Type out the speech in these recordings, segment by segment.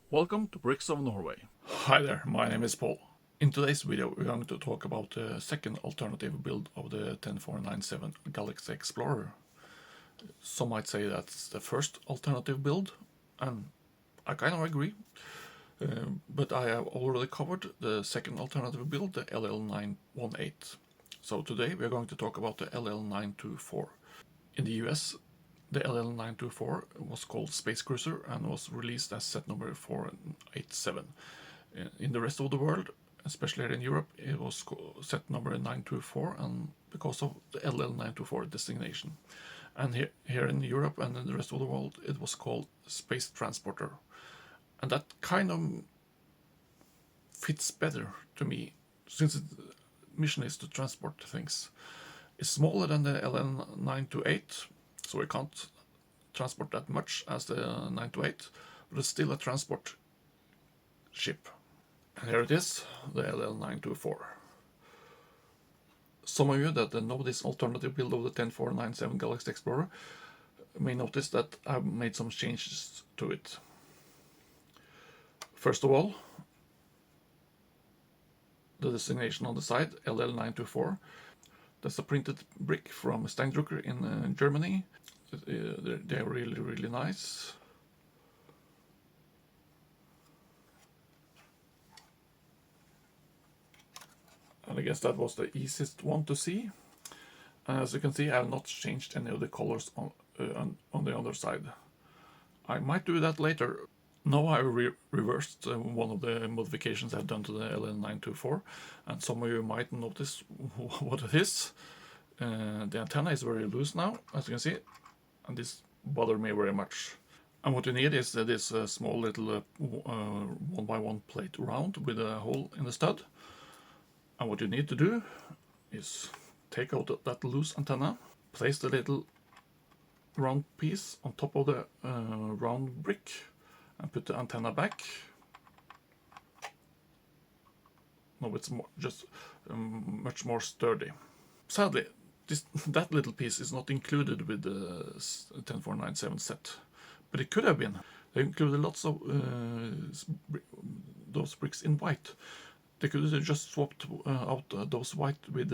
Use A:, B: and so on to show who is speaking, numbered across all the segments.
A: Welcome to Bricks of Norway. Hi there, my name is Paul. In today's video we're going to talk about the second alternative build of the 10497 Galaxy Explorer. Some might say that's the first alternative build, and I kind of agree. But I have already covered the second alternative build, the LL918. So today we're going to talk about the LL924. In the US, the LL924 was called Space Cruiser and was released as set number 487. In the rest of the world, especially here in Europe, it was set number 924 and because of the LL924 designation. And here in Europe and in the rest of the world, it was called Space Transporter. And that kind of fits better to me, since its mission is to transport things. It's smaller than the LL928, so we can't transport that much as the 928, but it's still a transport ship. And here it is, the LL924. Some of you that know this alternative build of the 10497 Galaxy Explorer may notice that I've made some changes to it. First of all, the designation on the side, LL924. That's a printed brick from Steindrucker in Germany. They're really, really nice. And I guess that was the easiest one to see. As you can see, I have not changed any of the colors on the other side. I might do that later. Now I reversed one of the modifications I've done to the LL924, and some of you might notice what it is. The antenna is very loose now, as you can see, and this bothered me very much. And what you need is this small little 1x1 plate round with a hole in the stud. And what you need to do is take out that loose antenna, place the little round piece on top of the round brick, and put the antenna back. Now it's just much more sturdy. Sadly, that little piece is not included with the 10497 set, but it could have been. They included lots of those bricks in white. They could have just swapped out those white with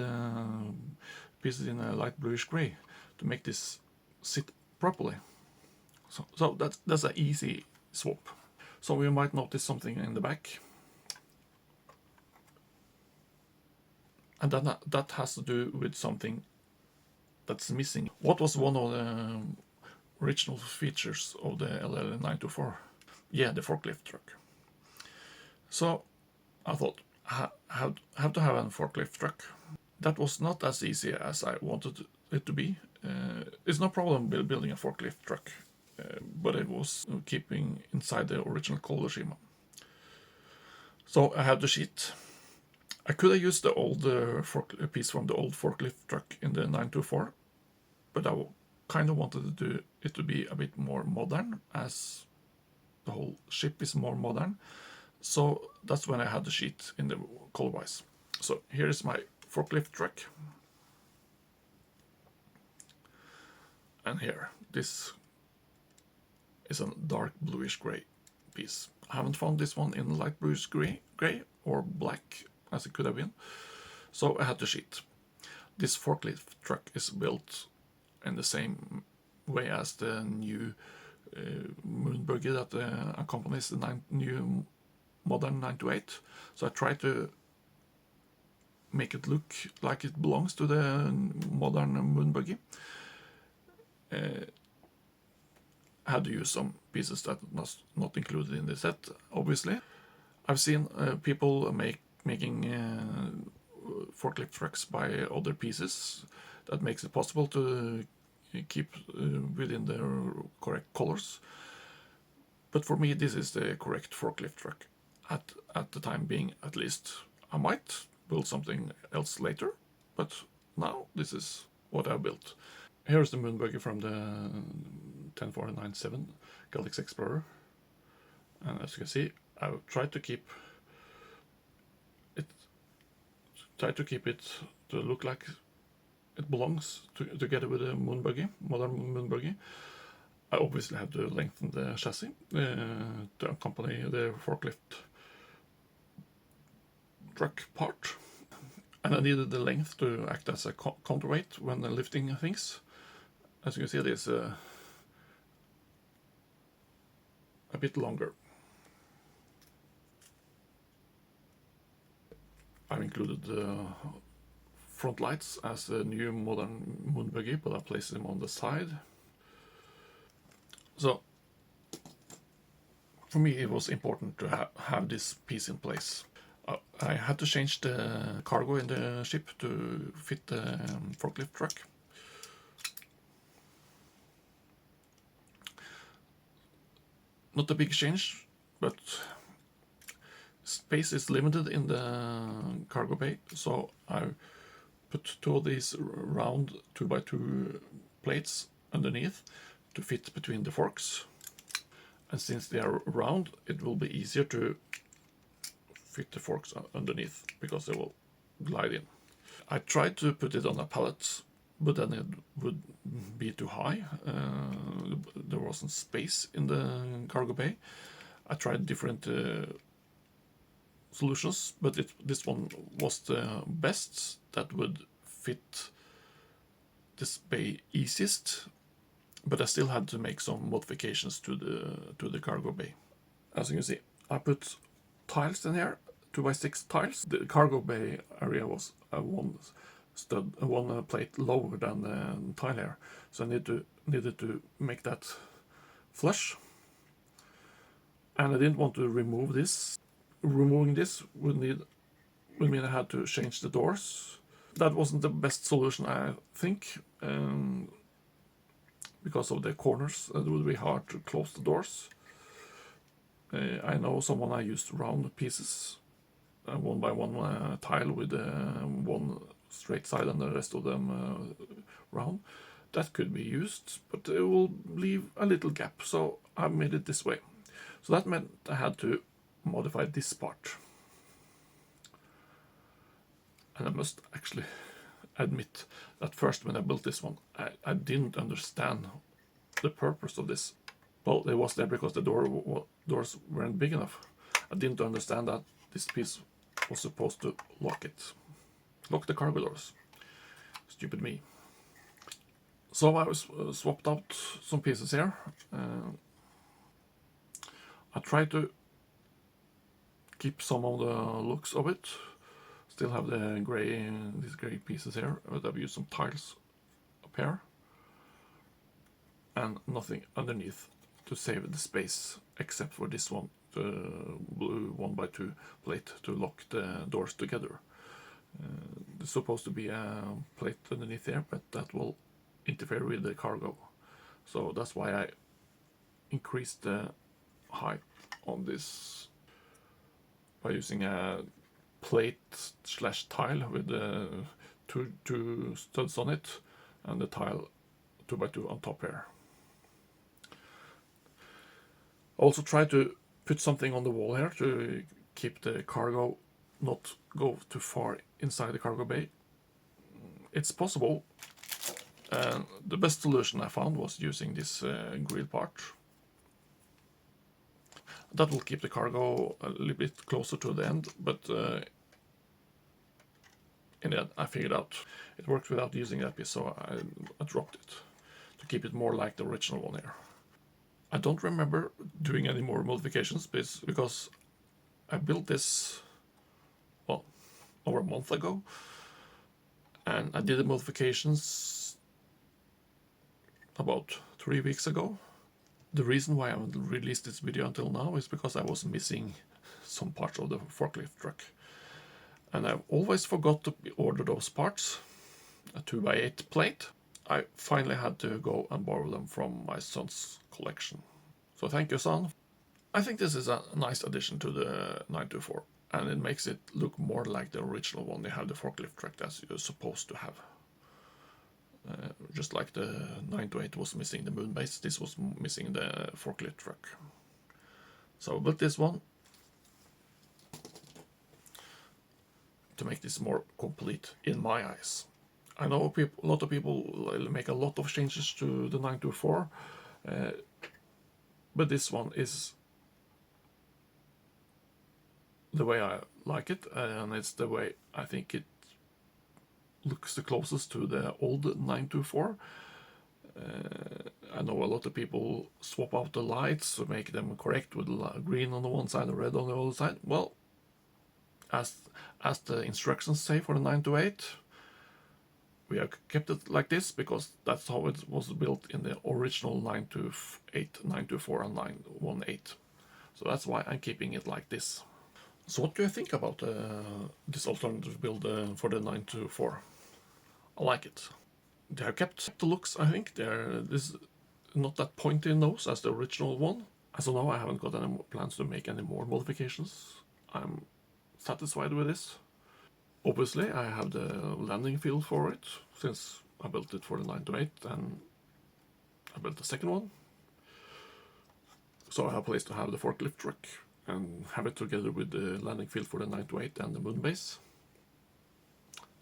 A: pieces in a light bluish gray to make this sit properly. So that's an easy swap. So you might notice something in the back, and then that has to do with something that's missing. What was one of the original features of the LL924? Yeah, the forklift truck. So I thought, have to have a forklift truck. That was not as easy as I wanted it to be. It's no problem building a forklift truck, but it was keeping inside the original color schema. So I had the sheet. I could have used the old piece from the old forklift truck in the 924, but I kind of wanted it to be a bit more modern, as the whole ship is more modern. So that's when I had the sheet in the color-wise. So here is my forklift truck. And here, this is a dark bluish gray piece. I haven't found this one in light bluish gray or black as it could have been. So I had the sheet. This forklift truck is built in the same way as the new Moonbase that accompanies the new modern 928. So I tried to make it look like it belongs to the modern Moonbase. I had to use some pieces that was not included in the set, obviously. I've seen people making forklift trucks by other pieces that makes it possible to keep within the correct colors. But for me, this is the correct forklift truck at the time being, at least. I might build something else later, but now this is what I built. Here's the Moonbase from the 10497 Galaxy Explorer, and as you can see, I've tried to keep it to look like it belongs together with the Moonbase, modern Moonbase. I obviously have to lengthen the chassis to accompany the forklift truck part. And I needed the length to act as a counterweight when lifting things. As you can see, it is a bit longer. I've included the front lights as a new modern moon buggy, but I placed them on the side. So for me it was important to have this piece in place. I had to change the cargo in the ship to fit the forklift truck. Not a big change, but space is limited in the cargo bay, so I put two of these round 2x2 plates underneath to fit between the forks. And since they are round, it will be easier to fit the forks underneath because they will glide in. I tried to put it on a pallet, but then it would be too high. There wasn't space in the cargo bay. I tried different solutions, but this one was the best that would fit this bay easiest. But I still had to make some modifications to the cargo bay. As you can see, I put tiles in here, 2x6 tiles. The cargo bay area was one plate lower than the tile here, so I needed to make that flush. And I didn't want to remove this. Removing this would mean I had to change the doors. That wasn't the best solution, I think. Because of the corners, it would be hard to close the doors. I know someone I used round pieces, one by one tile with one straight side and the rest of them round. That could be used, but it will leave a little gap, so I made it this way. So that meant I had to modify this part. And I must actually admit that first when I built this one, I didn't understand the purpose of this. Well, it was there because the doors weren't big enough. I didn't understand that this piece was supposed to lock the cargo doors. Stupid me. So I swapped out some pieces here. I tried to keep some of the looks of it. Still have these gray pieces here, but I've used some tiles up here and nothing underneath to save the space, except for this one, the blue 1x2 plate to lock the doors together. There's supposed to be a plate underneath there, but that will interfere with the cargo. So that's why I increased the height on this by using a plate/tile with two studs on it and the tile 2x2 on top here. Also try to put something on the wall here to keep the cargo not go too far inside the cargo bay. It's possible, and the best solution I found was using this grill part. That will keep the cargo a little bit closer to the end, but in the end I figured out it worked without using that piece, so I dropped it to keep it more like the original one here. I don't remember doing any more modifications because I built this, well, over a month ago, and I did the modifications about 3 weeks ago. The reason why I haven't released this video until now is because I was missing some parts of the forklift truck. And I've always forgot to order those parts, a 2x8 plate. I finally had to go and borrow them from my son's collection. So thank you, son. I think this is a nice addition to the 924, and it makes it look more like the original one. They have the forklift truck that you're supposed to have. Just like the 928 was missing the Moonbase, this was missing the forklift truck. So I built this one to make this more complete in my eyes. I know a lot of people make a lot of changes to the 924. But this one is the way I like it, and it's the way I think it looks the closest to the old 924. I know a lot of people swap out the lights to make them correct with green on the one side and red on the other side. Well, as the instructions say for the 928, we have kept it like this because that's how it was built in the original 928, 924, and 918. So that's why I'm keeping it like this. So what do you think about this alternative build for the 924? I like it. They have kept the looks, I think. This is not that pointy nose as the original one. As of now, I haven't got any plans to make any more modifications. I'm satisfied with this. Obviously, I have the landing field for it, since I built it for the 928 and I built the second one. So I have a place to have the forklift truck and have it together with the landing field for the 928 and the Moonbase.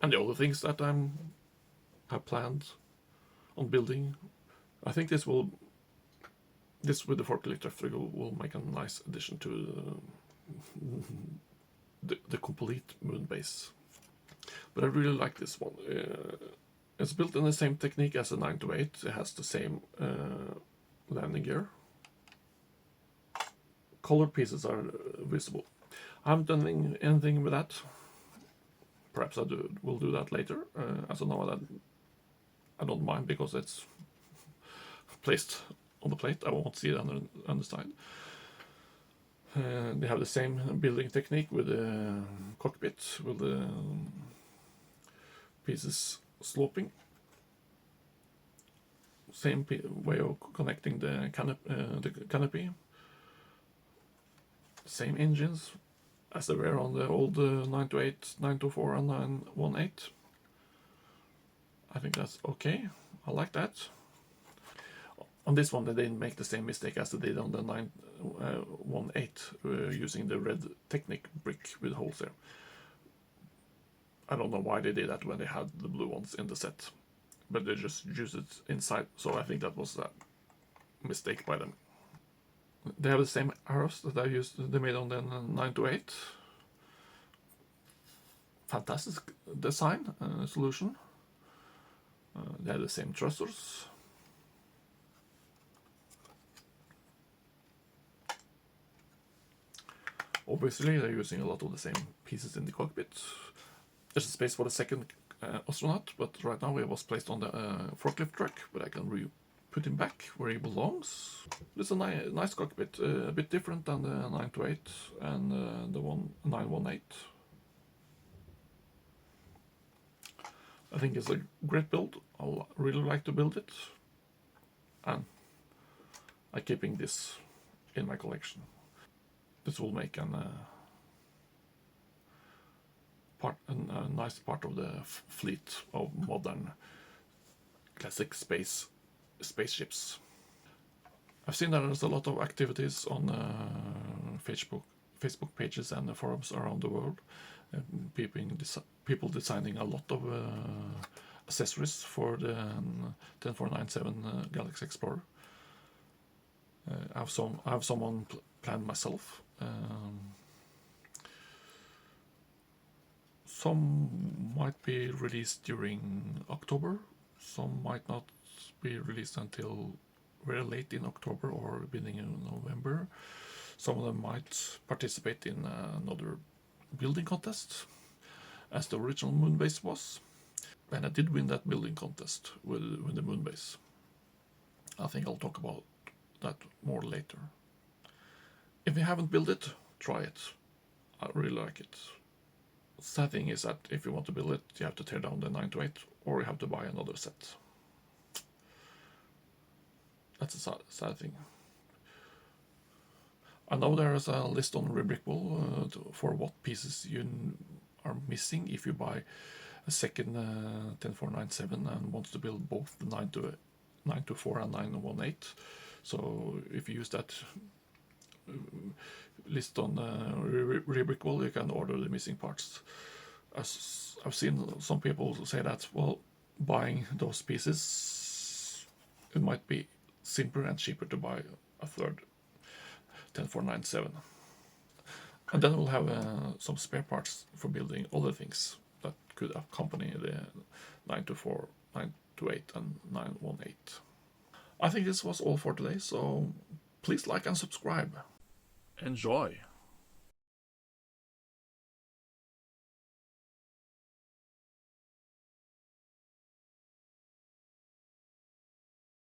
A: And the other things that I have planned on building. I think this with the forklift truck will make a nice addition to the complete Moonbase. But I really like this one. It's built in the same technique as the 928. It has the same landing gear. Colored pieces are visible. I haven't done anything with that. Perhaps will do that later. As of now, I don't mind because it's placed on the plate. I won't see it on the side. They have the same building technique with the cockpit, with the pieces sloping. Same way of connecting the canopy. Same engines as they were on the old 928, 924 and 918. I think that's okay. I like that. On this one, they didn't make the same mistake as they did on the 918, using the red Technic brick with holes there. I don't know why they did that when they had the blue ones in the set, but they just used it inside, so I think that was a mistake by them. They have the same arrows that they made on the 928. Fantastic design solution. They have the same thrusters. Obviously, they're using a lot of the same pieces in the cockpit. There's a space for the second astronaut, but right now he was placed on the forklift truck, but I can put him back where he belongs. It's a nice cockpit, a bit different than the 928 and the 918. I think it's a great build. I really like to build it, and I'm keeping this in my collection. This will make a nice part of the fleet of modern classic spaceships. I've seen that there's a lot of activities on Facebook pages and the forums around the world. People designing a lot of accessories for the 10497 Galaxy Explorer. I have someone planned myself. Some might be released during October. Some might not be released until very late in October or beginning of November. Some of them might participate in another building contest, as the original Moonbase was. And I did win that building contest with the Moonbase. I think I'll talk about that more later. If you haven't built it, try it. I really like it. Sad thing is that if you want to build it, you have to tear down the 928 or you have to buy another set. That's a sad thing. I know there is a list on Rebrickable for what pieces you are missing if you buy a second 10497 and want to build both the 924 and 918. So if you use that list on Rebrickable, you can order the missing parts. As I've seen some people say that, well, buying those pieces, it might be simpler and cheaper to buy a third 10497. And then we'll have some spare parts for building other things that could accompany the 924, 928 and 918. I think this was all for today, so please like and subscribe. Enjoy!